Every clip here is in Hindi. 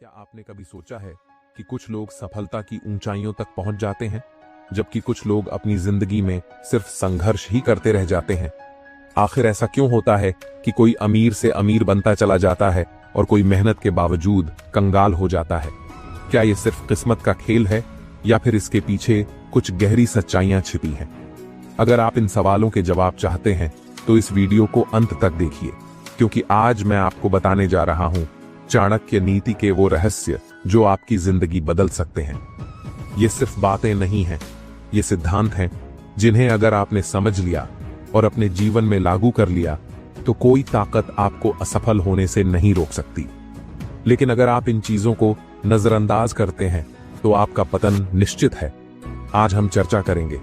क्या आपने कभी सोचा है कि कुछ लोग सफलता की ऊंचाइयों तक पहुंच जाते हैं, जबकि कुछ लोग अपनी जिंदगी में सिर्फ संघर्ष ही करते रह जाते हैं? आखिर ऐसा क्यों होता है कि कोई अमीर से अमीर बनता चला जाता है और कोई मेहनत के बावजूद कंगाल हो जाता है? क्या ये सिर्फ किस्मत का खेल है या फिर इसके पीछे कुछ गहरी सच्चाइयां छिपी हैं? अगर आप इन सवालों के जवाब चाहते हैं तो इस वीडियो को अंत तक देखिए, क्योंकि आज मैं आपको बताने जा रहा हूं चाणक्य नीति के वो रहस्य जो आपकी जिंदगी बदल सकते हैं। ये सिर्फ बातें नहीं हैं, ये सिद्धांत हैं जिन्हें अगर आपने समझ लिया और अपने जीवन में लागू कर लिया तो कोई ताकत आपको असफल होने से नहीं रोक सकती। लेकिन अगर आप इन चीजों को नजरअंदाज करते हैं तो आपका पतन निश्चित है। आज हम चर्चा करेंगे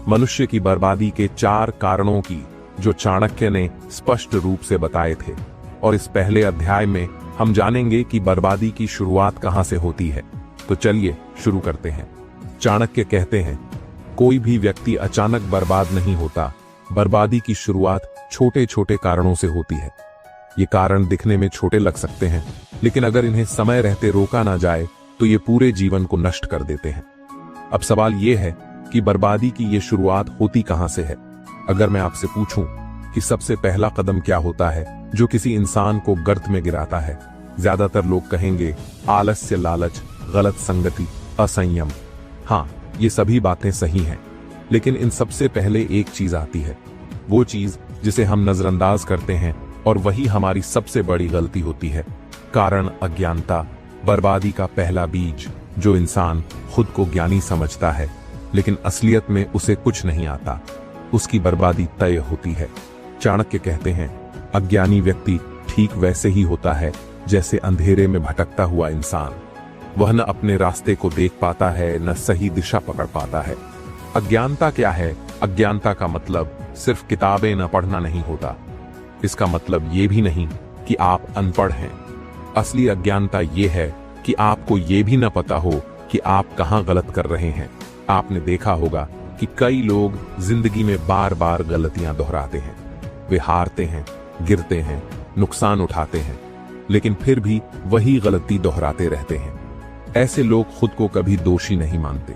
मनुष्य की बर्बादी के 4 कारणों की जो चाणक्य ने स्पष्ट रूप से बताए थे, और इस पहले अध्याय में हम जानेंगे कि बर्बादी की शुरुआत कहां से होती है। तो चलिए शुरू करते हैं। चाणक्य कहते हैं, कोई भी व्यक्ति अचानक बर्बाद नहीं होता। बर्बादी की शुरुआत छोटे छोटे कारणों से होती है। ये कारण दिखने में छोटे लग सकते हैं, लेकिन अगर इन्हें समय रहते रोका ना जाए तो ये पूरे जीवन को नष्ट कर देते हैं। अब सवाल ये है कि बर्बादी की ये शुरुआत होती कहां से है। अगर मैं आपसे पूछूं कि सबसे पहला कदम क्या होता है जो किसी इंसान को गर्त में गिराता है, ज्यादातर लोग कहेंगे आलस्य, लालच, गलत संगति, असंयम। हाँ, ये सभी बातें सही हैं, लेकिन इन सबसे पहले एक चीज आती है, वो चीज जिसे हम नजरअंदाज करते हैं, और वही हमारी सबसे बड़ी गलती होती है। कारण अज्ञानता। बर्बादी का पहला बीज जो इंसान खुद को ज्ञानी समझता है लेकिन असलियत में उसे कुछ नहीं आता, उसकी बर्बादी तय होती है। चाणक्य कहते हैं, अज्ञानी व्यक्ति ठीक वैसे ही होता है जैसे अंधेरे में भटकता हुआ इंसान। वह न अपने रास्ते को देख पाता है, न सही दिशा पकड़ पाता है। अज्ञानता क्या है? अज्ञानता का मतलब सिर्फ किताबें न पढ़ना नहीं होता। इसका मतलब ये भी नहीं कि आप अनपढ़ हैं। असली अज्ञानता ये है कि आपको ये भी न पता हो कि आप कहां गलत कर रहे हैं। आपने देखा होगा कि कई लोग जिंदगी में बार बार गलतियां दोहराते हैं। वे हारते हैं, गिरते हैं, नुकसान उठाते हैं, लेकिन फिर भी वही गलती दोहराते रहते हैं। ऐसे लोग खुद को कभी दोषी नहीं मानते।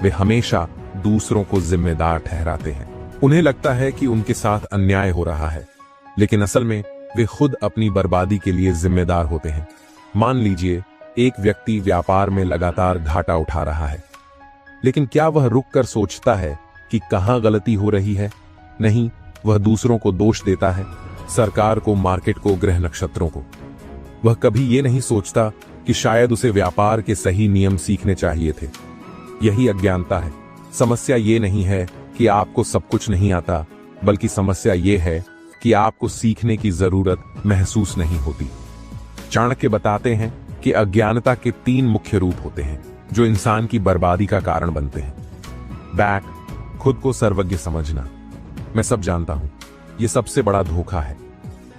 वे हमेशा दूसरों को जिम्मेदार ठहराते हैं। उन्हें लगता है कि उनके साथ अन्याय हो रहा है, लेकिन असल में वे खुद अपनी बर्बादी के लिए जिम्मेदार होते हैं। मान लीजिए एक व्यक्ति व्यापार में लगातार घाटा उठा रहा है, लेकिन क्या वह रुककर सोचता है कि कहां गलती हो रही है? नहीं, वह दूसरों को दोष देता है, सरकार को, मार्केट को, ग्रह नक्षत्रों को। वह कभी ये नहीं सोचता कि शायद उसे व्यापार के सही नियम सीखने चाहिए थे। यही अज्ञानता है। समस्या ये नहीं है कि आपको सब कुछ नहीं आता, बल्कि समस्या ये है कि आपको सीखने की जरूरत महसूस नहीं होती। चाणक्य बताते हैं कि अज्ञानता के 3 मुख्य रूप होते हैं जो इंसान की बर्बादी का कारण बनते हैं। बैक, खुद को सर्वज्ञ समझना। मैं सब जानता हूं, यह सबसे बड़ा धोखा है।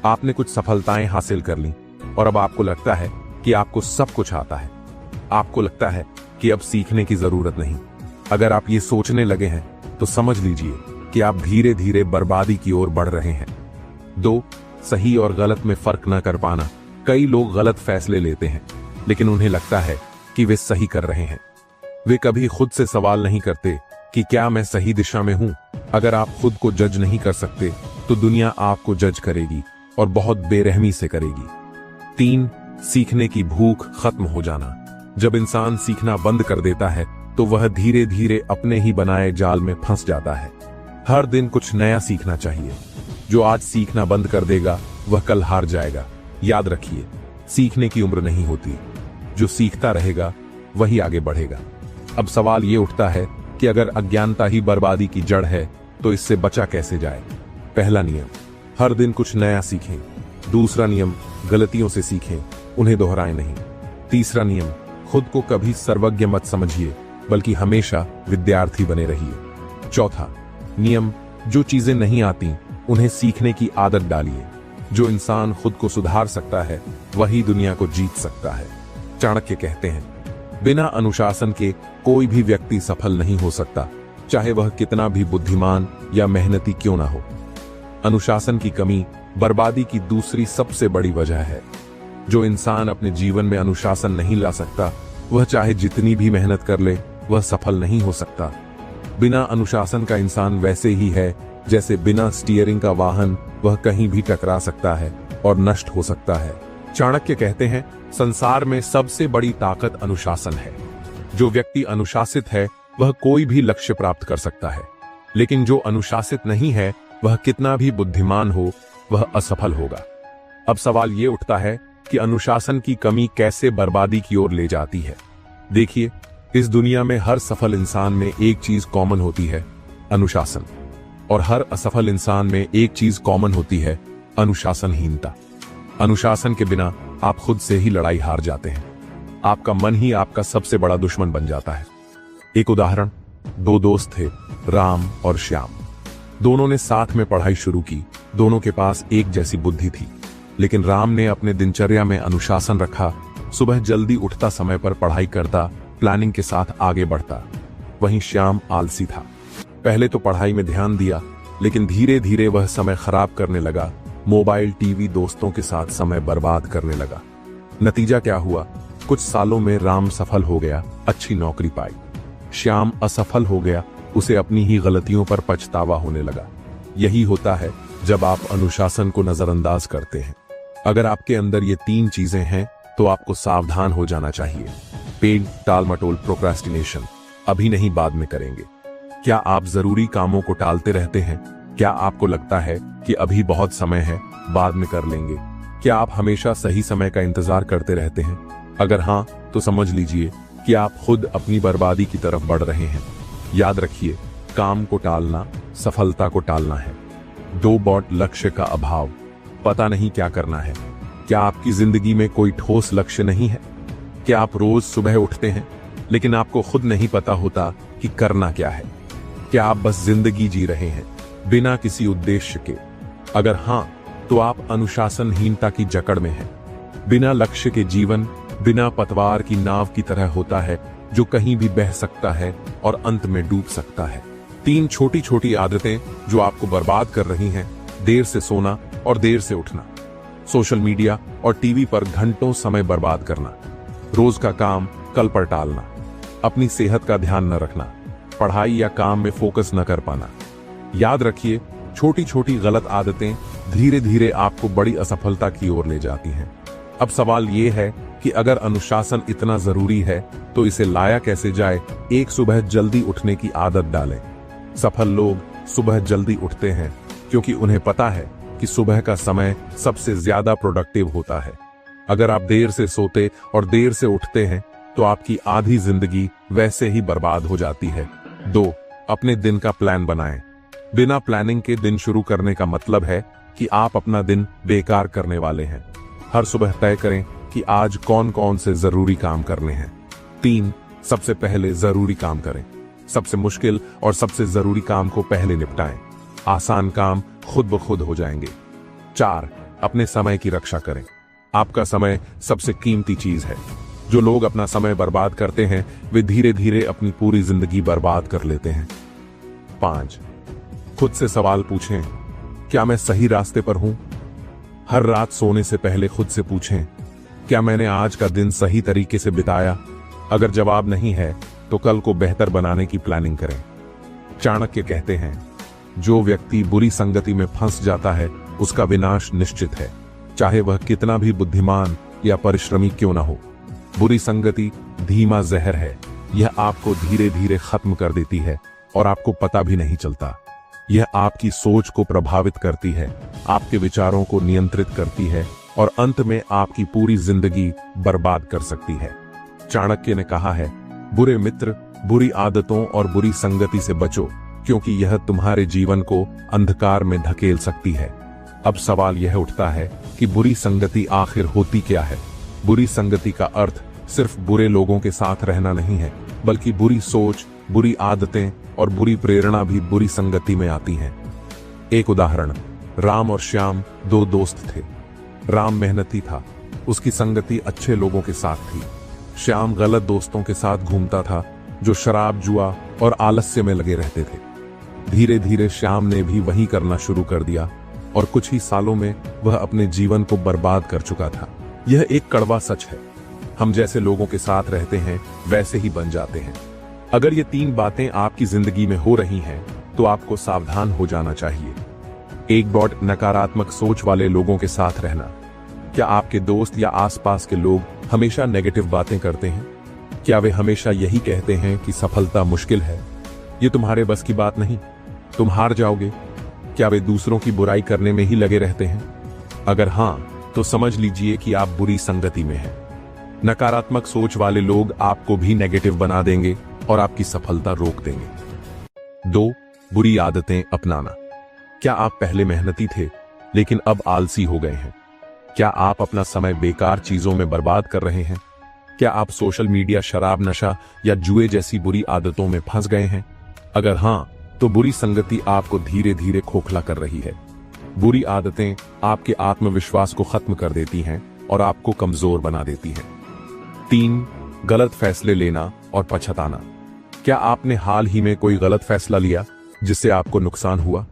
आपने कुछ सफलताएं हासिल कर ली और अब आपको लगता है कि आपको सब कुछ आता है। आपको लगता है कि अब सीखने की जरूरत नहीं। अगर आप ये सोचने लगे हैं तो समझ लीजिए कि आप धीरे धीरे बर्बादी की ओर बढ़ रहे हैं। 2, सही और गलत में फर्क न कर पाना। कई लोग गलत फैसले लेते हैं, लेकिन उन्हें लगता है कि वे सही कर रहे हैं। वे कभी खुद से सवाल नहीं करते कि क्या मैं सही दिशा में हूं। अगर आप खुद को जज नहीं कर सकते तो दुनिया आपको जज करेगी, और बहुत बेरहमी से करेगी। 3, सीखने की भूख खत्म हो जाना। जब इंसान सीखना बंद कर देता है तो वह धीरे धीरे अपने ही बनाए जाल में फंस जाता है। हर दिन कुछ नया सीखना चाहिए। जो आज सीखना बंद कर देगा वह कल हार जाएगा। याद रखिए, सीखने की उम्र नहीं होती। जो सीखता रहेगा वही आगे बढ़ेगा। अब सवाल ये उठता है कि अगर अज्ञानता ही बर्बादी की जड़ है तो इससे बचा कैसे जाए। पहला नियम, हर दिन कुछ नया सीखें। दूसरा नियम, गलतियों से सीखें, उन्हें दोहराएं नहीं। तीसरा नियम, खुद को कभी सर्वज्ञ मत समझिए, बल्कि हमेशा विद्यार्थी बने रहिए। चौथा नियम, जो चीजें नहीं आती उन्हें सीखने की आदत डालिए। जो इंसान खुद को सुधार सकता है वही दुनिया को जीत सकता है। चाणक्य कहते हैं, बिना अनुशासन के कोई भी व्यक्ति सफल नहीं हो सकता, चाहे वह कितना भी बुद्धिमान या मेहनती क्यों ना हो। अनुशासन की कमी बर्बादी की दूसरी सबसे बड़ी वजह है। जो इंसान अपने जीवन में अनुशासन नहीं ला सकता, वह चाहे जितनी भी मेहनत कर ले, वह सफल नहीं हो सकता। बिना अनुशासन का इंसान वैसे ही है जैसे बिना स्टीयरिंग का वाहन, वह कहीं भी टकरा सकता है और नष्ट हो सकता है। चाणक्य कहते हैं, संसार में सबसे बड़ी ताकत अनुशासन है। जो व्यक्ति अनुशासित है वह कोई भी लक्ष्य प्राप्त कर सकता है, लेकिन जो अनुशासित नहीं है वह कितना भी बुद्धिमान हो, वह असफल होगा। अब सवाल ये उठता है कि अनुशासन की कमी कैसे बर्बादी की ओर ले जाती है। देखिए, इस दुनिया में हर सफल इंसान में एक चीज कॉमन होती है, अनुशासन, और हर असफल इंसान में एक चीज कॉमन होती है, अनुशासनहीनता। अनुशासन के बिना आप खुद से ही लड़ाई हार जाते हैं। आपका मन ही आपका सबसे बड़ा दुश्मन बन जाता है। एक उदाहरण, दो दोस्त थे, राम और श्याम। दोनों ने साथ में पढ़ाई शुरू की। दोनों के पास एक जैसी बुद्धि थी, लेकिन राम ने अपने दिनचर्या में अनुशासन रखा। सुबह जल्दी उठता, समय पर पढ़ाई करता, प्लानिंग के साथ आगे बढ़ता। वहीं श्याम आलसी था। पहले तो पढ़ाई में ध्यान दिया, लेकिन धीरे धीरे वह समय खराब करने लगा। मोबाइल, टीवी, दोस्तों के साथ समय बर्बाद करने लगा। नतीजा क्या हुआ? कुछ सालों में राम सफल हो गया, अच्छी नौकरी पाई। श्याम असफल हो गया, उसे अपनी ही गलतियों पर पछतावा होने लगा। यही होता है जब आप अनुशासन को नजरअंदाज करते हैं। अगर आपके अंदर ये तीन चीजें हैं तो आपको सावधान हो जाना चाहिए। पेड, टालमटोल, प्रोक्रेस्टिनेशन, अभी नहीं बाद में करेंगे। क्या आप जरूरी कामों को टालते रहते हैं? क्या आपको लगता है कि अभी बहुत समय है, बाद में कर लेंगे? क्या आप हमेशा सही समय का इंतजार करते रहते हैं? अगर हाँ, तो समझ लीजिए कि आप खुद अपनी बर्बादी की तरफ बढ़ रहे हैं। याद रखिए, काम को टालना सफलता को टालना है। दो बॉट लक्ष्य का अभाव, पता नहीं क्या करना है। क्या आपकी जिंदगी में कोई ठोस लक्ष्य नहीं है? क्या आप रोज सुबह उठते हैं लेकिन आपको खुद नहीं पता होता कि करना क्या है? क्या आप बस जिंदगी जी रहे हैं बिना किसी उद्देश्य के? अगर हां, तो आप अनुशासनहीनता की जकड़ में हैं। बिना लक्ष्य के जीवन बिना पतवार की नाव की तरह होता है, जो कहीं भी बह सकता है और अंत में डूब सकता है। तीन छोटी छोटी आदतें जो आपको बर्बाद कर रही हैं: देर से सोना और देर से उठना, सोशल मीडिया और टीवी पर घंटों समय बर्बाद करना, रोज का काम कल पर टालना, अपनी सेहत का ध्यान न रखना, पढ़ाई या काम में फोकस न कर पाना। याद रखिए, छोटी छोटी गलत आदतें धीरे धीरे आपको बड़ी असफलता की ओर ले जाती हैं। अब सवाल यह है कि अगर अनुशासन इतना जरूरी है तो इसे लाया कैसे जाए? एक, सुबह जल्दी उठने की आदत डालें। सफल लोग सुबह जल्दी उठते हैं क्योंकि उन्हें पता है कि सुबह का समय सबसे ज्यादा प्रोडक्टिव होता है। अगर आप देर से सोते और देर से उठते हैं तो आपकी आधी जिंदगी वैसे ही बर्बाद हो जाती है। 2, अपने दिन का प्लान बनाएं। बिना प्लानिंग के दिन शुरू करने का मतलब है कि आप अपना दिन बेकार करने वाले हैं। हर सुबह तय करें कि आज कौन कौन से जरूरी काम करने हैं। 3, सबसे पहले जरूरी काम करें। सबसे मुश्किल और सबसे जरूरी काम को पहले निपटाएं। आसान काम खुद ब खुद हो जाएंगे। 4, अपने समय की रक्षा करें। आपका समय सबसे कीमती चीज है। जो लोग अपना समय बर्बाद करते हैं वे धीरे धीरे अपनी पूरी जिंदगी बर्बाद कर लेते हैं। 5, खुद से सवाल पूछें, क्या मैं सही रास्ते पर हूं? हर रात सोने से पहले खुद से पूछें, क्या मैंने आज का दिन सही तरीके से बिताया? अगर जवाब नहीं है तो कल को बेहतर बनाने की प्लानिंग करें। चाणक्य कहते हैं, जो व्यक्ति बुरी संगति में फंस जाता है उसका विनाश निश्चित है, चाहे वह कितना भी बुद्धिमान या परिश्रमी क्यों ना हो। बुरी संगति धीमा जहर है, यह आपको धीरे धीरे खत्म कर देती है और आपको पता भी नहीं चलता। यह आपकी सोच को प्रभावित करती है, आपके विचारों को नियंत्रित करती है और अंत में आपकी पूरी जिंदगी बर्बाद कर सकती है। चाणक्य ने कहा है, बुरे मित्र, बुरी आदतों और बुरी संगति से बचो, क्योंकि यह तुम्हारे जीवन को अंधकार में धकेल सकती है। अब सवाल यह उठता है कि बुरी संगति आखिर होती क्या है? बुरी संगति का अर्थ सिर्फ बुरे लोगों के साथ रहना नहीं है, बल्कि बुरी सोच, बुरी आदतें और बुरी प्रेरणा भी बुरी संगति में आती हैं। एक उदाहरण, राम और श्याम दो दोस्त थे। राम मेहनती था, उसकी संगति अच्छे लोगों के साथ थी। श्याम गलत दोस्तों के साथ घूमता था, जो शराब, जुआ और आलस्य में लगे रहते थे। धीरे धीरे श्याम ने भी वही करना शुरू कर दिया और कुछ ही सालों में वह अपने जीवन को बर्बाद कर चुका था। यह एक कड़वा सच है। हम जैसे लोगों के साथ रहते हैं वैसे ही बन जाते हैं। अगर ये 3 बातें आपकी जिंदगी में हो रही हैं तो आपको सावधान हो जाना चाहिए। एक बॉट नकारात्मक सोच वाले लोगों के साथ रहना। क्या आपके दोस्त या आसपास के लोग हमेशा नेगेटिव बातें करते हैं? क्या वे हमेशा यही कहते हैं कि सफलता मुश्किल है, ये तुम्हारे बस की बात नहीं, तुम हार जाओगे? क्या वे दूसरों की बुराई करने में ही लगे रहते हैं? अगर हां, तो समझ लीजिए कि आप बुरी संगति में हैं। नकारात्मक सोच वाले लोग आपको भी नेगेटिव बना देंगे और आपकी सफलता रोक देंगे। 2. बुरी आदतें अपनाना। क्या आप पहले मेहनती थे लेकिन अब आलसी हो गए हैं? क्या आप अपना समय बेकार चीजों में बर्बाद कर रहे हैं? क्या आप सोशल मीडिया, शराब, नशा या जुए जैसी बुरी आदतों में फंस गए हैं? अगर हां, तो बुरी संगति आपको धीरे धीरे खोखला कर रही है। बुरी आदतें आपके आत्मविश्वास को खत्म कर देती हैं और आपको कमजोर बना देती हैं। 3. गलत फैसले लेना और पछताना। क्या आपने हाल ही में कोई गलत फैसला लिया जिससे आपको नुकसान हुआ?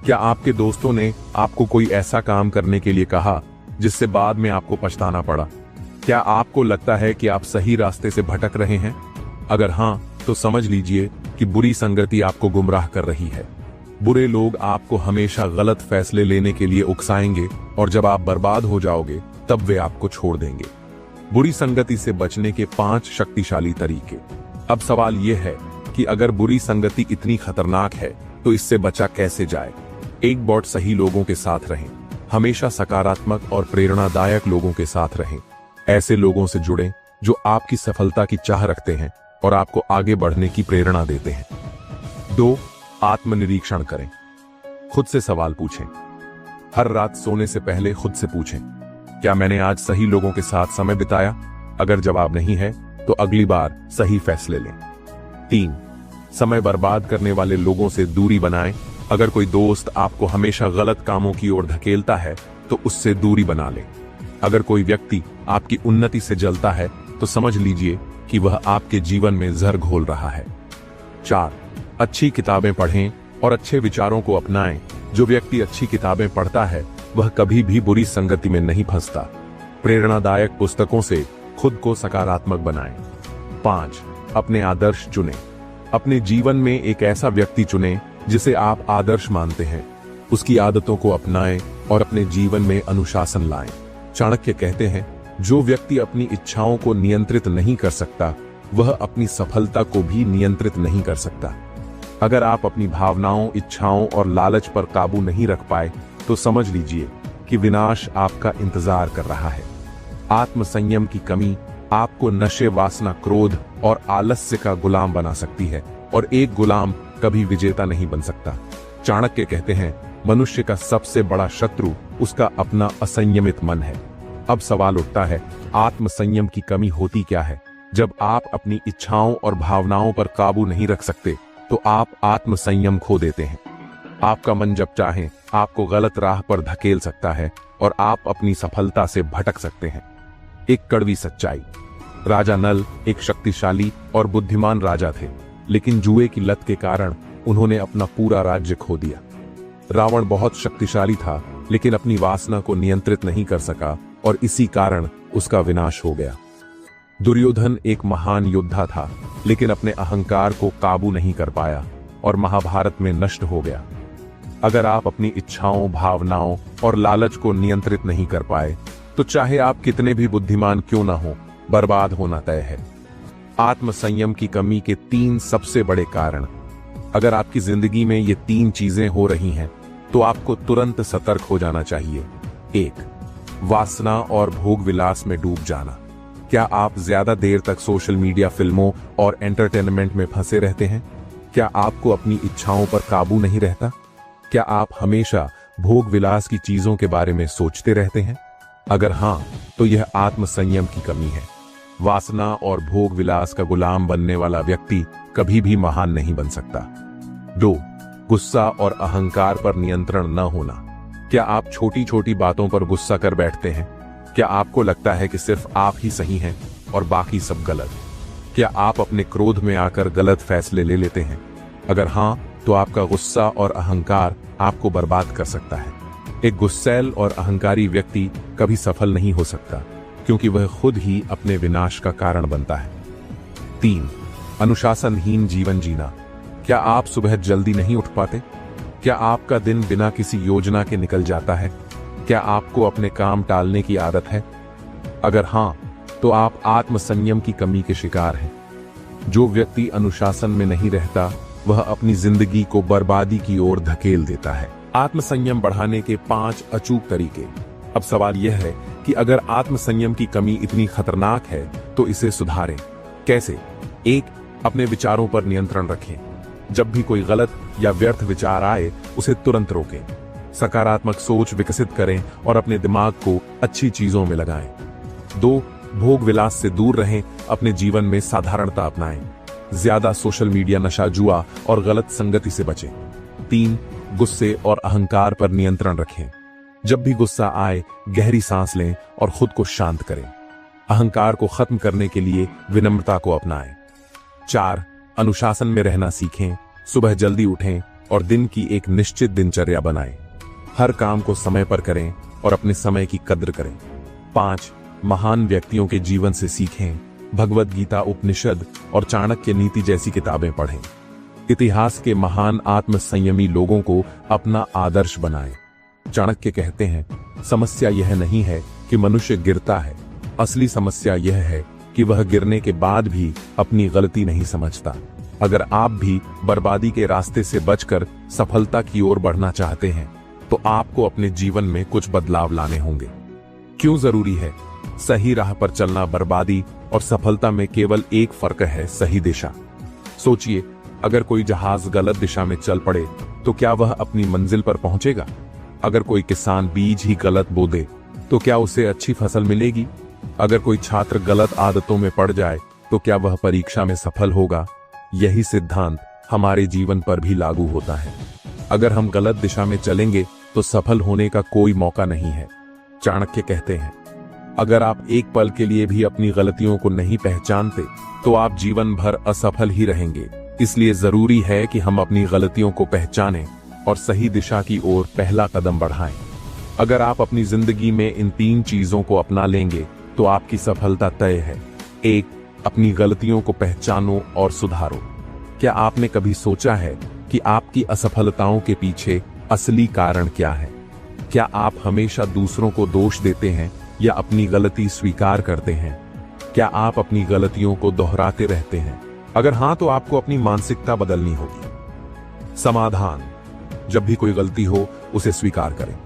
क्या आपके दोस्तों ने आपको कोई ऐसा काम करने के लिए कहा जिससे बाद में आपको पछताना पड़ा? क्या आपको लगता है कि आप सही रास्ते से भटक रहे हैं? अगर हां, तो समझ लीजिए कि बुरी संगति आपको गुमराह कर रही है। बुरे लोग आपको हमेशा गलत फैसले लेने के लिए उकसाएंगे और जब आप बर्बाद हो जाओगे तब वे आपको छोड़ देंगे। बुरी संगति से बचने के 5 शक्तिशाली तरीके। अब सवाल यह है कि अगर बुरी संगति इतनी खतरनाक है तो इससे बचा कैसे जाए? एक बॉट सही लोगों के साथ रहें। हमेशा सकारात्मक और प्रेरणादायक लोगों के साथ रहें। ऐसे लोगों से जुड़ें जो आपकी सफलता की चाह रखते हैं और आपको आगे बढ़ने की प्रेरणा देते हैं। 2. आत्मनिरीक्षण करें। खुद से सवाल पूछें। हर रात सोने से पहले खुद से पूछें, क्या मैंने आज सही लोगों के साथ समय बिताया? अगर जवाब नहीं है तो अगली बार सही फैसले लें। 3. समय बर्बाद करने वाले लोगों से दूरी बनाएं। अगर कोई दोस्त आपको हमेशा गलत कामों की ओर धकेलता है तो उससे दूरी बना लें। अगर कोई व्यक्ति आपकी उन्नति से जलता है तो समझ लीजिए कि वह आपके जीवन में जहर घोल रहा है। 4. अच्छी किताबें पढ़ें और अच्छे विचारों को अपनाएं। जो व्यक्ति अच्छी किताबें पढ़ता है वह कभी भी बुरी संगति में नहीं फंसता। प्रेरणादायक पुस्तकों से खुद को सकारात्मक बनाएं। 5. अपने आदर्श चुनें। अपने जीवन में एक ऐसा व्यक्ति चुनें जिसे आप आदर्श मानते हैं। उसकी आदतों को अपनाएं और अपने जीवन में अनुशासन लाएं। चाणक्य कहते हैं, जो व्यक्ति अपनी इच्छाओं को नियंत्रित नहीं कर सकता वह अपनी सफलता को भी नियंत्रित नहीं कर सकता। अगर आप अपनी भावनाओं, इच्छाओं और लालच पर काबू नहीं रख पाए तो समझ लीजिए कि विनाश आपका इंतजार कर रहा है। आत्मसंयम की कमी आपको नशे, वासना, क्रोध और आलस्य का गुलाम बना सकती है और एक गुलाम कभी विजेता नहीं बन सकता। चाणक्य कहते हैं, मनुष्य का सबसे बड़ा शत्रु उसका अपना असंयमित मन है। अब सवाल उठता है, आत्मसंयम की कमी होती क्या है? जब आप अपनी इच्छाओं और भावनाओं पर काबू नहीं रख सकते तो आप आत्मसंयम खो देते हैं। आपका मन जब चाहे आपको गलत राह पर धकेल सकता है और आप अपनी सफलता से भटक सकते हैं। एक कड़वी सच्चाई। राजा नल एक शक्तिशाली और बुद्धिमान राजा थे, लेकिन जुए की लत के कारण उन्होंने अपना पूरा राज्य खो दिया। रावण बहुत शक्तिशाली था लेकिन अपनी वासना को नियंत्रित नहीं कर सका और इसी कारण उसका विनाश हो गया। दुर्योधन एक महान योद्धा था लेकिन अपने अहंकार को काबू नहीं कर पाया और महाभारत में नष्ट हो गया। अगर आप अपनी इच्छाओं, भावनाओं और लालच को नियंत्रित नहीं कर पाए तो चाहे आप कितने भी बुद्धिमान क्यों ना हो, बर्बाद होना तय है। आत्मसंयम की कमी के 3 सबसे बड़े कारण। अगर आपकी जिंदगी में ये 3 चीजें हो रही हैं तो आपको तुरंत सतर्क हो जाना चाहिए। 1. वासना और भोग विलास में डूब जाना। क्या आप ज्यादा देर तक सोशल मीडिया, फिल्मों और एंटरटेनमेंट में फंसे रहते हैं? क्या आपको अपनी इच्छाओं पर काबू नहीं रहता? क्या आप हमेशा भोग विलास की चीजों के बारे में सोचते रहते हैं? अगर हां, तो यह आत्मसंयम की कमी है। वासना और भोग विलास का गुलाम बनने वाला व्यक्ति कभी भी महान नहीं बन सकता। 2. गुस्सा और अहंकार पर नियंत्रण न होना। क्या आप छोटी छोटी बातों पर गुस्सा कर बैठते हैं? क्या आपको लगता है कि सिर्फ आप ही सही हैं और बाकी सब गलत? क्या आप अपने क्रोध में आकर गलत फैसले ले लेते हैं? अगर हां, तो आपका गुस्सा और अहंकार आपको बर्बाद कर सकता है। एक गुस्सैल और अहंकारी व्यक्ति कभी सफल नहीं हो सकता क्योंकि वह खुद ही अपने विनाश का कारण बनता है। 3. अनुशासनहीन जीवन जीना। क्या आप सुबह जल्दी नहीं उठ पाते? क्या आपका दिन बिना किसी योजना के निकल जाता है? क्या आपको अपने काम टालने की आदत है? अगर हां, तो आप आत्मसंयम की कमी के शिकार हैं। जो व्यक्ति अनुशासन में नहीं रहता, वह अपनी जिंदगी को बर्बादी की ओर धकेल देता है। आत्मसंयम बढ़ाने के 5 अचूक तरीके। अब सवाल यह है कि अगर आत्मसंयम की कमी इतनी खतरनाक है तो इसे सुधारें कैसे? 1. अपने विचारों पर नियंत्रण रखें। जब भी कोई गलत या व्यर्थ विचार आए, उसे तुरंत रोकें। सकारात्मक सोच विकसित करें और अपने दिमाग को अच्छी चीजों में लगाएं। 2. भोग विलास से दूर रहें, अपने जीवन में साधारणता अपनाएं। ज्यादा सोशल मीडिया, नशा, जुआ और गलत संगति से बचें। 3. गुस्से और अहंकार पर नियंत्रण रखें। जब भी गुस्सा आए, गहरी सांस लें और खुद को शांत करें। अहंकार को खत्म करने के लिए विनम्रता को अपनाएं। 4. अनुशासन में रहना सीखें। सुबह जल्दी उठें और दिन की एक निश्चित दिनचर्या बनाएं। हर काम को समय पर करें और अपने समय की कद्र करें। 5. महान व्यक्तियों के जीवन से सीखें। भगवद गीता, उपनिषद और चाणक्य नीति जैसी किताबें पढ़ें। इतिहास के महान आत्मसंयमी लोगों को अपना आदर्श बनाएं। चाणक्य कहते हैं, समस्या यह नहीं है कि मनुष्य गिरता है, असली समस्या यह है कि वह गिरने के बाद भी अपनी गलती नहीं समझता। अगर आप भी बर्बादी के रास्ते से बचकर सफलता की ओर बढ़ना चाहते हैं, तो आपको अपने जीवन में कुछ बदलाव लाने होंगे। क्यों जरूरी है? सही राह पर चलना बर्बादी और सफलता में केवल एक फर्क है, सही दिशा। सोचिए, अगर कोई जहाज गलत दिशा में चल पड़े तो क्या वह अपनी मंजिल पर पहुंचेगा? अगर कोई किसान बीज ही गलत बो दे तो क्या उसे अच्छी फसल मिलेगी? अगर कोई छात्र गलत आदतों में पड़ जाए तो क्या वह परीक्षा में सफल होगा? यही सिद्धांत हमारे जीवन पर भी लागू होता है। अगर हम गलत दिशा में चलेंगे तो सफल होने का कोई मौका नहीं है। चाणक्य कहते हैं, अगर आप एक पल के लिए भी अपनी गलतियों को नहीं पहचानते तो आप जीवन भर असफल ही रहेंगे। इसलिए जरूरी है कि हम अपनी गलतियों को पहचानें और सही दिशा की ओर पहला कदम बढ़ाएं। अगर आप अपनी जिंदगी में इन 3 चीजों को अपना लेंगे तो आपकी सफलता तय है। 1. अपनी गलतियों को पहचानो और सुधारो। क्या आपने कभी सोचा है कि आपकी असफलताओं के पीछे असली कारण क्या है? क्या आप हमेशा दूसरों को दोष देते हैं या अपनी गलती स्वीकार करते हैं? क्या आप अपनी गलतियों को दोहराते रहते हैं? अगर हां, तो आपको अपनी मानसिकता बदलनी होगी। समाधान: जब भी कोई गलती हो, उसे स्वीकार करें।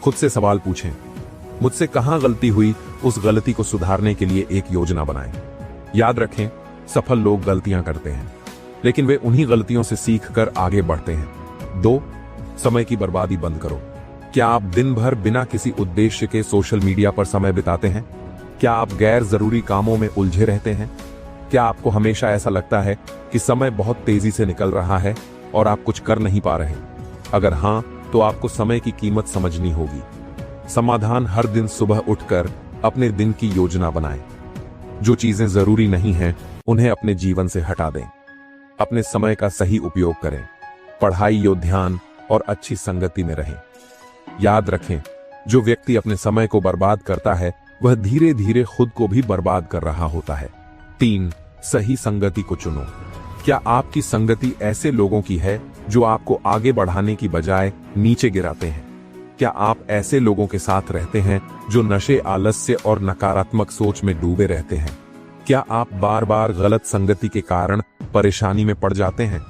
खुद से सवाल पूछें, मुझसे कहां गलती हुई? उस गलती को सुधारने के लिए एक योजना बनाएं। याद रखें, सफल लोग गलतियां करते हैं, लेकिन वे उन्हीं गलतियों से सीखकर आगे बढ़ते हैं। 2. समय की बर्बादी बंद करो। क्या आप दिन भर बिना किसी उद्देश्य के सोशल मीडिया पर समय बिताते हैं? क्या आप गैर जरूरी कामों में उलझे रहते हैं? क्या आपको हमेशा ऐसा लगता है कि समय बहुत तेजी से निकल रहा है और आप कुछ कर नहीं पा रहे? अगर हां, तो आपको समय की कीमत समझनी होगी। समाधान: हर दिन सुबह उठकर अपने दिन की योजना बनाएं। जो चीजें जरूरी नहीं हैं, उन्हें अपने जीवन से हटा दें। अपने समय का सही उपयोग करें। पढ़ाई, ध्यान और अच्छी संगति में रहें। याद रखें, जो व्यक्ति अपने समय को बर्बाद करता है, वह धीरे धीरे खुद को भी बर्बाद कर रहा होता है। 3. सही संगति को चुनो। क्या आपकी संगति ऐसे लोगों की है जो आपको आगे बढ़ाने की बजाय नीचे गिराते हैं? क्या आप ऐसे लोगों के साथ रहते हैं जो नशे, आलस्य और नकारात्मक सोच में डूबे रहते हैं? क्या आप बार बार गलत संगति के कारण परेशानी में पड़ जाते हैं?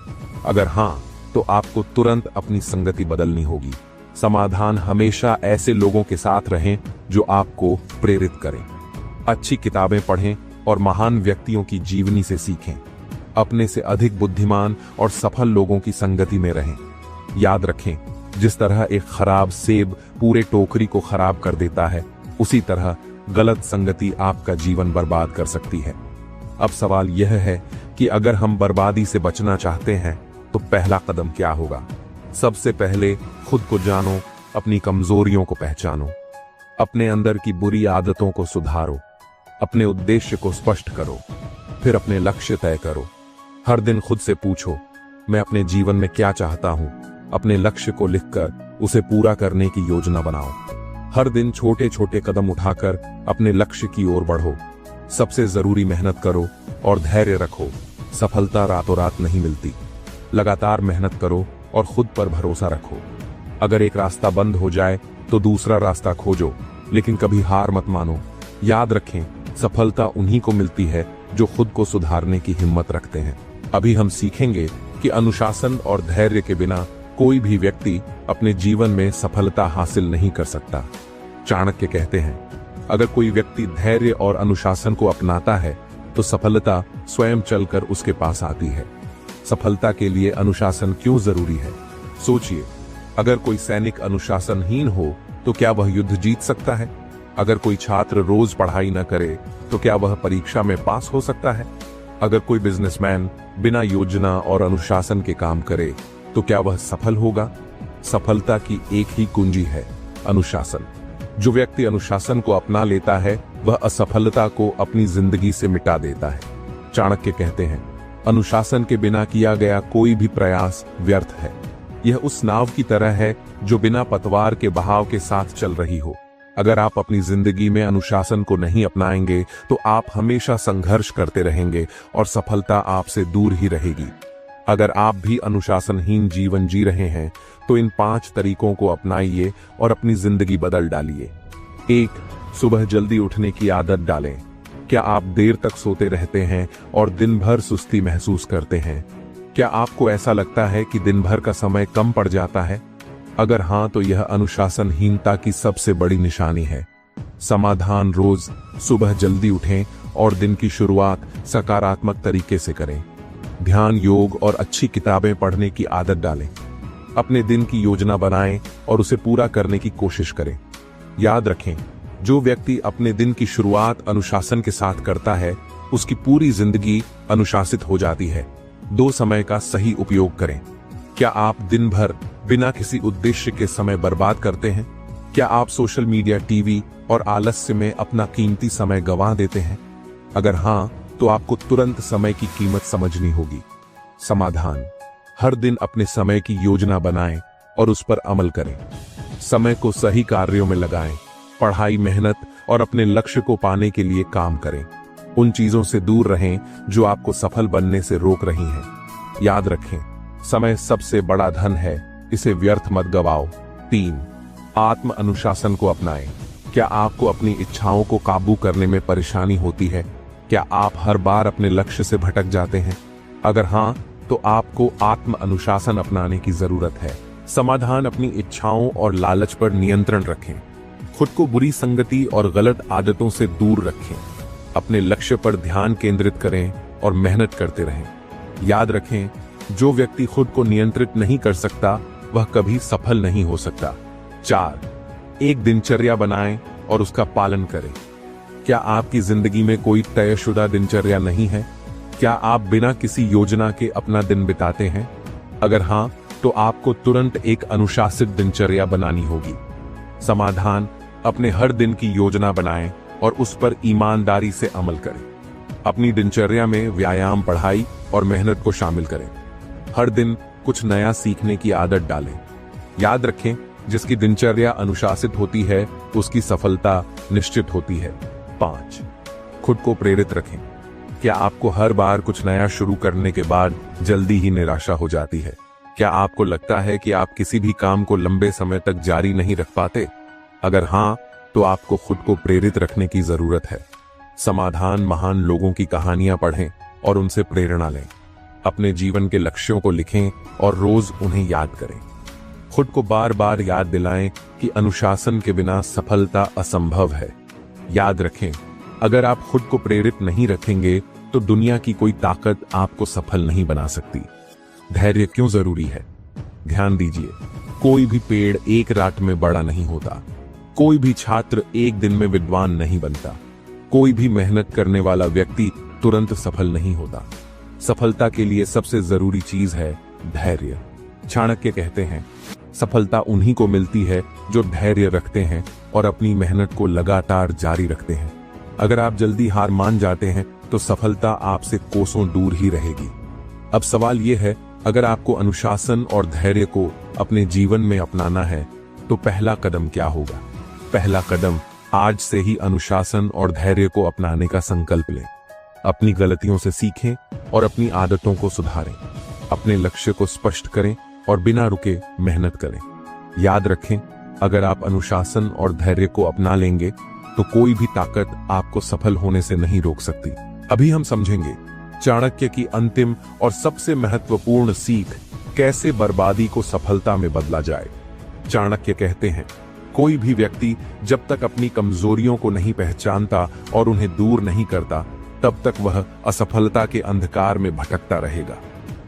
अगर हां, तो आपको तुरंत अपनी संगति बदलनी होगी। समाधान: हमेशा ऐसे लोगों के साथ रहें जो आपको प्रेरित करें। अच्छी किताबें पढ़ें और महान व्यक्तियों की जीवनी से सीखें। अपने से अधिक बुद्धिमान और सफल लोगों की संगति में रहें। याद रखें, जिस तरह एक खराब सेब पूरे टोकरी को खराब कर देता है, उसी तरह गलत संगति आपका जीवन बर्बाद कर सकती है। अब सवाल यह है कि अगर हम बर्बादी से बचना चाहते हैं तो पहला कदम क्या होगा? सबसे पहले खुद को जानो, अपनी कमजोरियों को पहचानो, अपने अंदर की बुरी आदतों को सुधारो, अपने उद्देश्य को स्पष्ट करो, फिर अपने लक्ष्य तय करो। हर दिन खुद से पूछो, मैं अपने जीवन में क्या चाहता हूं? अपने लक्ष्य को लिखकर उसे पूरा करने की योजना बनाओ। हर दिन छोटे छोटे कदम उठाकर अपने लक्ष्य की ओर बढ़ो। सबसे जरूरी मेहनत करो और धैर्य रखो। सफलता रातों रात नहीं मिलती। लगातार मेहनत करो और खुद पर भरोसा रखो। अगर एक रास्ता बंद हो जाए तो दूसरा रास्ता खोजो, लेकिन कभी हार मत मानो। याद रखें, सफलता उन्हीं को मिलती है जो खुद को सुधारने की हिम्मत रखते हैं। अभी हम सीखेंगे कि अनुशासन और धैर्य के बिना कोई भी व्यक्ति अपने जीवन में सफलता हासिल नहीं कर सकता। चाणक्य कहते हैं, अगर कोई व्यक्ति धैर्य और अनुशासन को अपनाता है तो सफलता स्वयं चलकर उसके पास आती है। सफलता के लिए अनुशासन क्यों जरूरी है? सोचिए, अगर कोई सैनिक अनुशासनहीन हो तो क्या वह युद्ध जीत सकता है? अगर कोई छात्र रोज पढ़ाई न करे तो क्या वह परीक्षा में पास हो सकता है? अगर कोई बिजनेसमैन बिना योजना और अनुशासन के काम करे तो क्या वह सफल होगा? सफलता की एक ही कुंजी है, अनुशासन। जो व्यक्ति अनुशासन को अपना लेता है वह असफलता को अपनी जिंदगी से मिटा देता है। चाणक्य कहते हैं, अनुशासन के बिना किया गया कोई भी प्रयास व्यर्थ है। यह उस नाव की तरह है जो बिना पतवार के बहाव के साथ चल रही हो। अगर आप अपनी जिंदगी में अनुशासन को नहीं अपनाएंगे तो आप हमेशा संघर्ष करते रहेंगे और सफलता आपसे दूर ही रहेगी। अगर आप भी अनुशासनहीन जीवन जी रहे हैं तो इन 5 तरीकों को अपनाइए और अपनी जिंदगी बदल डालिए। 1. सुबह जल्दी उठने की आदत डालें। क्या आप देर तक सोते रहते हैं और दिन भर सुस्ती महसूस करते हैं? क्या आपको ऐसा लगता है कि दिन भर का समय कम पड़ जाता है? अगर हाँ, तो यह अनुशासनहीनता की सबसे बड़ी निशानी है। समाधान: रोज सुबह जल्दी उठें और दिन की शुरुआत सकारात्मक तरीके से करें। ध्यान, योग और अच्छी किताबें पढ़ने की आदत डालें। अपने दिन की योजना बनाएं और उसे पूरा करने की कोशिश करें। याद रखें, जो व्यक्ति अपने दिन की शुरुआत अनुशासन के साथ करता है उसकी पूरी जिंदगी अनुशासित हो जाती है। 2. समय का सही उपयोग करें। क्या आप दिन भर बिना किसी उद्देश्य के समय बर्बाद करते हैं? क्या आप सोशल मीडिया, टीवी और आलस्य में अपना कीमती समय गंवा देते हैं? अगर हाँ, तो आपको तुरंत समय की कीमत समझनी होगी। समाधान: हर दिन अपने समय की योजना बनाएं और उस पर अमल करें। समय को सही कार्यों में लगाएं। पढ़ाई, मेहनत और अपने लक्ष्य को पाने के लिए काम करें। उन चीजों से दूर रहें जो आपको सफल बनने से रोक रही हैं। याद रखें, समय सबसे बड़ा धन है, इसे व्यर्थ मत गवाओ। 3. आत्म अनुशासन को अपनाएं। क्या आपको अपनी इच्छाओं को काबू करने में परेशानी होती है? क्या आप हर बार अपने लक्ष्य से भटक जाते हैं? अगर हाँ, तो आपको आत्म अनुशासन अपनाने की जरूरत है। समाधान: अपनी इच्छाओं और लालच पर नियंत्रण रखें। खुद को बुरी संगति और गलत आदतों से दूर रखें। अपने लक्ष्य पर ध्यान केंद्रित करें और मेहनत करते रहें। याद रखें, जो व्यक्ति खुद को नियंत्रित नहीं कर सकता वह कभी सफल नहीं हो सकता। 4. एक दिनचर्या बनाएं और उसका पालन करें। क्या आपकी जिंदगी में कोई तयशुदा दिनचर्या नहीं है? क्या आप बिना किसी योजना के अपना दिन बिताते हैं? अगर हाँ, तो आपको तुरंत एक अनुशासित दिनचर्या बनानी होगी। समाधान: अपने हर दिन की योजना बनाएं और उस पर ईमानदारी से अमल करें। अपनी दिनचर्या में व्यायाम, पढ़ाई और मेहनत को शामिल करें। हर दिन कुछ नया सीखने की आदत डालें। याद रखें, जिसकी दिनचर्या अनुशासित होती है उसकी सफलता निश्चित होती है। 5. खुद को प्रेरित रखें। क्या आपको हर बार कुछ नया शुरू करने के बाद जल्दी ही निराशा हो जाती है? क्या आपको लगता है कि आप किसी भी काम को लंबे समय तक जारी नहीं रख पाते? अगर हाँ, तो आपको खुद को प्रेरित रखने की जरूरत है। समाधान: महान लोगों की कहानियां पढ़ें और उनसे प्रेरणा लें। अपने जीवन के लक्ष्यों को लिखें और रोज उन्हें याद करें। खुद को बार बार याद दिलाएं कि अनुशासन के बिना सफलता असंभव है। याद रखें, अगर आप खुद को प्रेरित नहीं रखेंगे तो दुनिया की कोई ताकत आपको सफल नहीं बना सकती। धैर्य क्यों जरूरी है? ध्यान दीजिए, कोई भी पेड़ एक रात में बड़ा नहीं होता। कोई भी छात्र एक दिन में विद्वान नहीं बनता। कोई भी मेहनत करने वाला व्यक्ति तुरंत सफल नहीं होता। सफलता के लिए सबसे जरूरी चीज है धैर्य। चाणक्य कहते हैं, सफलता उन्हीं को मिलती है जो धैर्य रखते हैं और अपनी मेहनत को लगातार जारी रखते हैं। अगर आप जल्दी हार मान जाते हैं तो सफलता आपसे कोसों दूर ही रहेगी। अब सवाल यह है, अगर आपको अनुशासन और धैर्य को अपने जीवन में अपनाना है तो पहला कदम क्या होगा? पहला कदम आज से ही अनुशासन और धैर्य को अपनाने का संकल्प लें। अपनी गलतियों से सीखें और अपनी आदतों को सुधारें। अपने लक्ष्य को स्पष्ट करें और बिना रुके मेहनत करें। याद रखें, अगर आप अनुशासन और धैर्य को अपना लेंगे तो कोई भी ताकत आपको सफल होने से नहीं रोक सकती। अभी हम समझेंगे चाणक्य की अंतिम और सबसे महत्वपूर्ण सीख, कैसे बर्बादी को सफलता में बदला जाए। चाणक्य कहते हैं, कोई भी व्यक्ति जब तक अपनी कमजोरियों को नहीं पहचानता और उन्हें दूर नहीं करता, तब तक वह असफलता के अंधकार में भटकता रहेगा।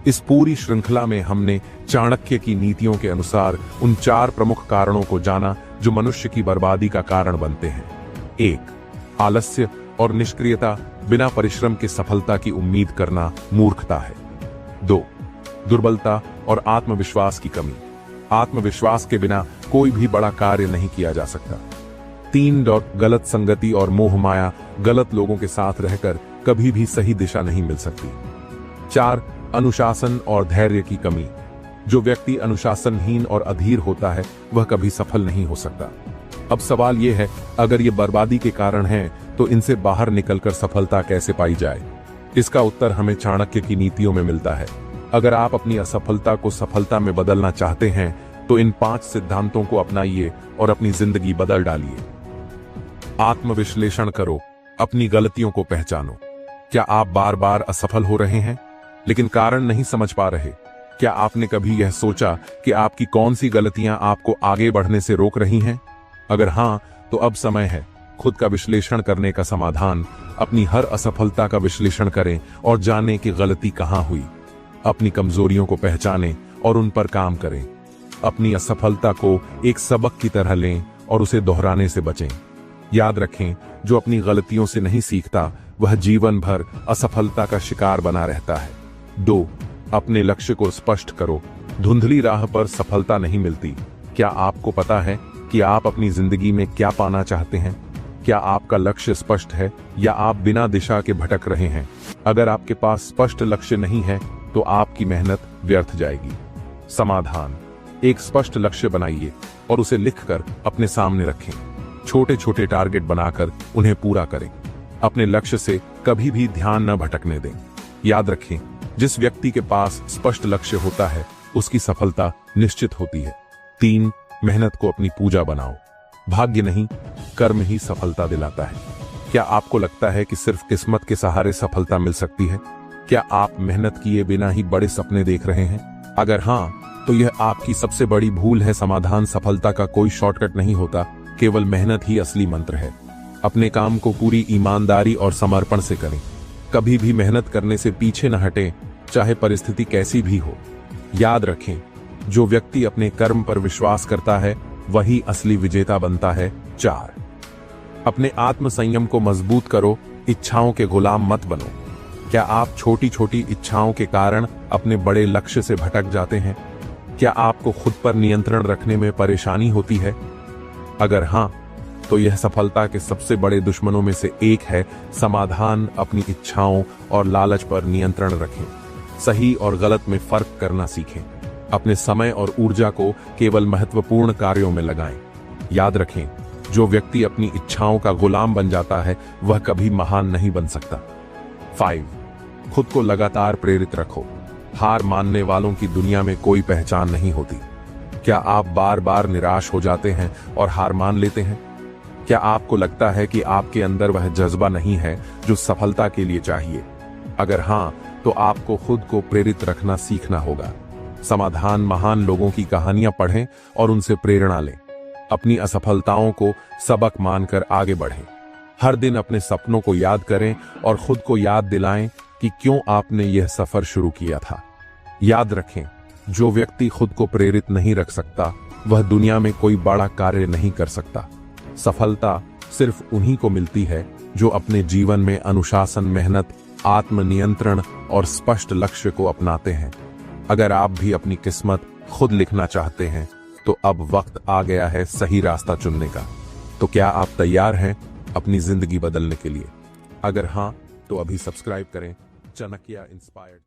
इस पूरी श्रृंखला में हमने चाणक्य की नीतियों के अनुसार उन 4 प्रमुख कारणों को जाना जो मनुष्य की बर्बादी का कारण बनते हैं। 1. आलस्य और निष्क्रियता, बिना परिश्रम के सफलता की उम्मीद करना मूर्खता है। 2. दुर्बलता और आत्मविश्वास की कमी, आत्मविश्वास के बिना कोई भी बड़ा कार्य नहीं किया जा सकता। 3. गलत संगति और मोह माया, गलत लोगों के साथ रहकर कभी भी सही दिशा नहीं मिल सकती। 4. अनुशासन और धैर्य की कमी, जो व्यक्ति अनुशासनहीन और अधीर होता है वह कभी सफल नहीं हो सकता। अब सवाल यह है, अगर ये बर्बादी के कारण हैं, तो इनसे बाहर निकलकर सफलता कैसे पाई जाए? इसका उत्तर हमें चाणक्य की नीतियों में मिलता है। अगर आप अपनी असफलता को सफलता में बदलना चाहते हैं तो इन 5 सिद्धांतों को अपनाइए और अपनी जिंदगी बदल डालिए। आत्मविश्लेषण करो, अपनी गलतियों को पहचानो। क्या आप बार बार असफल हो रहे हैं लेकिन कारण नहीं समझ पा रहे? क्या आपने कभी यह सोचा कि आपकी कौन सी गलतियां आपको आगे बढ़ने से रोक रही हैं? अगर हां, तो अब समय है खुद का विश्लेषण करने का समाधान। अपनी हर असफलता का विश्लेषण करें और जानें कि गलती कहां हुई। अपनी कमजोरियों को पहचानें और उन पर काम करें। अपनी असफलता को एक सबक की तरह लें और उसे दोहराने से बचें। याद रखें, जो अपनी गलतियों से नहीं सीखता वह जीवन भर असफलता का शिकार बना रहता है। 2. अपने लक्ष्य को स्पष्ट करो, धुंधली राह पर सफलता नहीं मिलती। क्या आपको पता है कि आप अपनी जिंदगी में क्या पाना चाहते हैं? क्या आपका लक्ष्य स्पष्ट है या आप बिना दिशा के भटक रहे हैं? अगर आपके पास स्पष्ट लक्ष्य नहीं है तो आपकी मेहनत व्यर्थ जाएगी। समाधान, एक स्पष्ट लक्ष्य बनाइए और उसे लिखकर अपने सामने रखें। छोटे छोटे टारगेट बनाकर उन्हें पूरा करें। अपने लक्ष्य से कभी भी ध्यान न भटकने दें। याद रखें, जिस व्यक्ति के पास स्पष्ट लक्ष्य होता है उसकी सफलता निश्चित होती है। 3. मेहनत को अपनी पूजा बनाओ। भाग्य नहीं, कर्म ही सफलता दिलाता है। क्या आपको लगता है कि सिर्फ किस्मत के सहारे सफलता मिल सकती है? क्या आप मेहनत किए बिना ही बड़े सपने देख रहे हैं? अगर हां, तो यह आपकी सबसे बड़ी भूल है। समाधान, सफलता का कोई शॉर्टकट नहीं होता, केवल मेहनत ही असली मंत्र है। अपने काम को पूरी ईमानदारी और समर्पण से करें। कभी भी मेहनत करने से पीछे न हटें, चाहे परिस्थिति कैसी भी हो। याद रखें, जो व्यक्ति अपने कर्म पर विश्वास करता है वही असली विजेता बनता है। 4. अपने आत्म संयम को मजबूत करो, इच्छाओं के गुलाम मत बनो। क्या आप छोटी छोटी इच्छाओं के कारण अपने बड़े लक्ष्य से भटक जाते हैं? क्या आपको खुद पर नियंत्रण रखने में परेशानी होती है? अगर हां, तो यह सफलता के सबसे बड़े दुश्मनों में से एक है। समाधान, अपनी इच्छाओं और लालच पर नियंत्रण रखें। सही और गलत में फर्क करना सीखें। अपने समय और ऊर्जा को केवल महत्वपूर्ण कार्यों में लगाएं। याद रखें, जो व्यक्ति अपनी इच्छाओं का गुलाम बन जाता है वह कभी महान नहीं बन सकता। 5. खुद को लगातार प्रेरित रखो। हार मानने वालों की दुनिया में कोई पहचान नहीं होती। क्या आप बार बार निराश हो जाते हैं और हार मान लेते हैं? क्या आपको लगता है कि आपके अंदर वह जज्बा नहीं है जो सफलता के लिए चाहिए? अगर हां, तो आपको खुद को प्रेरित रखना सीखना होगा। समाधान, महान लोगों की कहानियां पढ़ें और उनसे प्रेरणा लें। अपनी असफलताओं को सबक मानकर आगे बढ़ें। हर दिन अपने सपनों को याद करें और खुद को याद दिलाएं कि क्यों आपने यह सफर शुरू किया था। याद रखें, जो व्यक्ति खुद को प्रेरित नहीं रख सकता वह दुनिया में कोई बड़ा कार्य नहीं कर सकता। सफलता सिर्फ उन्हीं को मिलती है जो अपने जीवन में अनुशासन, मेहनत, आत्मनियंत्रण और स्पष्ट लक्ष्य को अपनाते हैं। अगर आप भी अपनी किस्मत खुद लिखना चाहते हैं तो अब वक्त आ गया है सही रास्ता चुनने का। तो क्या आप तैयार हैं अपनी जिंदगी बदलने के लिए? अगर हां, तो अभी सब्सक्राइब करें चाणक्य इंस्पायर्ड।